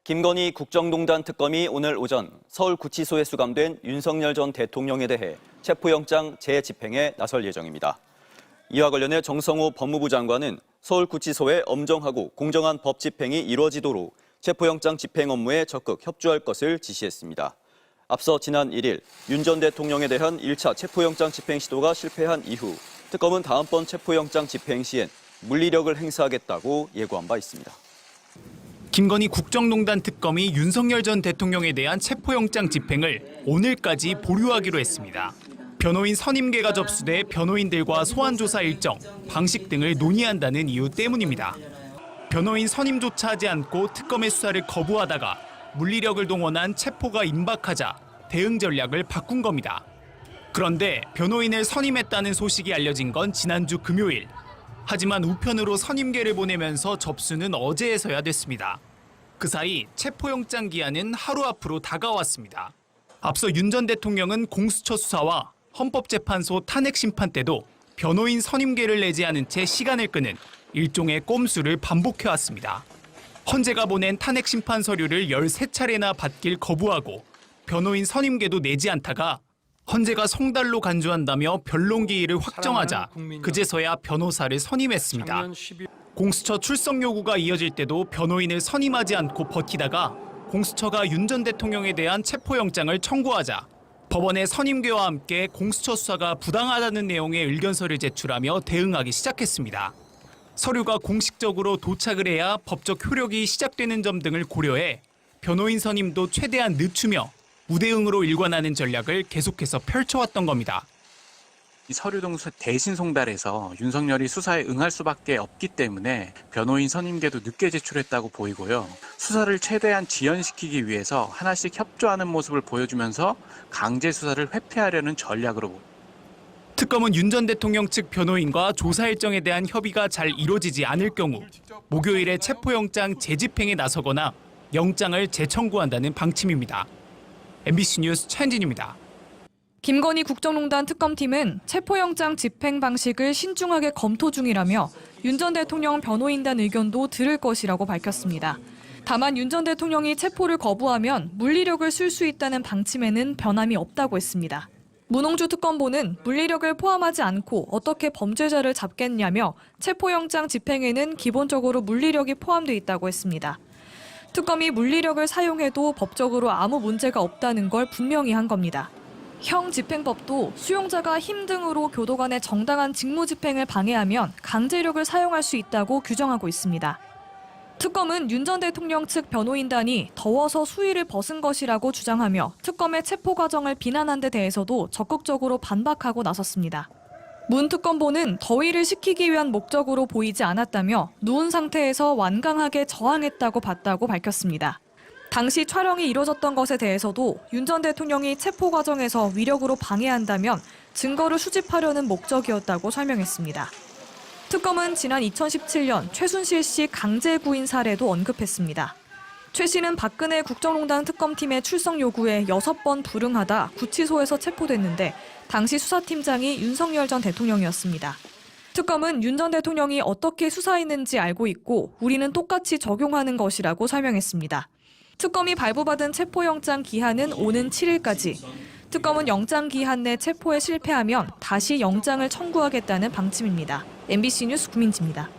김건희 국정농단 특검이 오늘 오전 서울구치소에 수감된 윤석열 전 대통령에 대해 체포영장 재집행에 나설 예정입니다. 이와 관련해 정성호 법무부 장관은 서울구치소에 엄정하고 공정한 법 집행이 이루어지도록 체포영장 집행 업무에 적극 협조할 것을 지시했습니다. 앞서 지난 1일 윤 전 대통령에 대한 1차 체포영장 집행 시도가 실패한 이후 특검은 다음번 체포영장 집행 시엔 물리력을 행사하겠다고 예고한 바 있습니다. 김건희 국정농단 특검이 윤석열 전 대통령에 대한 체포영장 집행을 오늘까지 보류하기로 했습니다. 변호인 선임계가 접수돼 변호인들과 소환조사 일정, 방식 등을 논의한다는 이유 때문입니다. 변호인 선임조차 하지 않고 특검의 수사를 거부하다가 물리력을 동원한 체포가 임박하자 대응 전략을 바꾼 겁니다. 그런데 변호인을 선임했다는 소식이 알려진 건 지난주 금요일. 하지만 우편으로 선임계를 보내면서 접수는 어제에서야 됐습니다. 그 사이 체포영장 기한은 하루 앞으로 다가왔습니다. 앞서 윤 전 대통령은 공수처 수사와 헌법재판소 탄핵 심판 때도 변호인 선임계를 내지 않은 채 시간을 끄는 일종의 꼼수를 반복해왔습니다. 헌재가 보낸 탄핵 심판 서류를 13차례나 받길 거부하고 변호인 선임계도 내지 않다가 헌재가 성달로 간주한다며 변론기일을 확정하자 그제서야 변호사를 선임했습니다. 공수처 출석 요구가 이어질 때도 변호인을 선임하지 않고 버티다가 공수처가 윤 전 대통령에 대한 체포영장을 청구하자 법원의 선임계와 함께 공수처 수사가 부당하다는 내용의 의견서를 제출하며 대응하기 시작했습니다. 서류가 공식적으로 도착을 해야 법적 효력이 시작되는 점 등을 고려해 변호인 선임도 최대한 늦추며 우대응으로 일관하는 전략을 계속해서 펼쳐왔던 겁니다. 이 서류 동수 대신 송달해서 윤석열이 수사에 응할 수밖에 없기 때문에 변호인 선임계도 늦게 제출했다고 보이고요. 수사를 최대한 지연시키기 위해서 하나씩 협조하는 모습을 보여주면서 강제 수사를 회피하려는 전략으로 봅니다. 특검은 윤 전 대통령 측 변호인과 조사 일정에 대한 협의가 잘 이루어지지 않을 경우 목요일에 체포영장 재집행에 나서거나 영장을 재청구한다는 방침입니다. MBC 뉴스 차현진입니다. 김건희 국정농단 특검팀은 체포영장 집행 방식을 신중하게 검토 중이라며 윤 전 대통령 변호인단 의견도 들을 것이라고 밝혔습니다. 다만 윤 전 대통령이 체포를 거부하면 물리력을 쓸 수 있다는 방침에는 변함이 없다고 했습니다. 문홍주 특검보는 물리력을 포함하지 않고 어떻게 범죄자를 잡겠냐며 체포영장 집행에는 기본적으로 물리력이 포함돼 있다고 했습니다. 특검이 물리력을 사용해도 법적으로 아무 문제가 없다는 걸 분명히 한 겁니다. 형집행법도 수용자가 힘 등으로 교도 간의 정당한 직무집행을 방해하면 강제력을 사용할 수 있다고 규정하고 있습니다. 특검은 윤 전 대통령 측 변호인단이 더워서 수위를 벗은 것이라고 주장하며 특검의 체포 과정을 비난한 데 대해서도 적극적으로 반박하고 나섰습니다. 문 특검보는 더위를 식히기 위한 목적으로 보이지 않았다며 누운 상태에서 완강하게 저항했다고 봤다고 밝혔습니다. 당시 촬영이 이뤄졌던 것에 대해서도 윤 전 대통령이 체포 과정에서 위력으로 방해한다면 증거를 수집하려는 목적이었다고 설명했습니다. 특검은 지난 2017년 최순실 씨 강제 구인 사례도 언급했습니다. 최 씨는 박근혜 국정농단 특검팀의 출석 요구에 6번 불응하다 구치소에서 체포됐는데 당시 수사팀장이 윤석열 전 대통령이었습니다. 특검은 윤 전 대통령이 어떻게 수사했는지 알고 있고 우리는 똑같이 적용하는 것이라고 설명했습니다. 특검이 발부받은 체포영장 기한은 오는 7일까지. 특검은 영장 기한 내 체포에 실패하면 다시 영장을 청구하겠다는 방침입니다. MBC 뉴스 구민지입니다.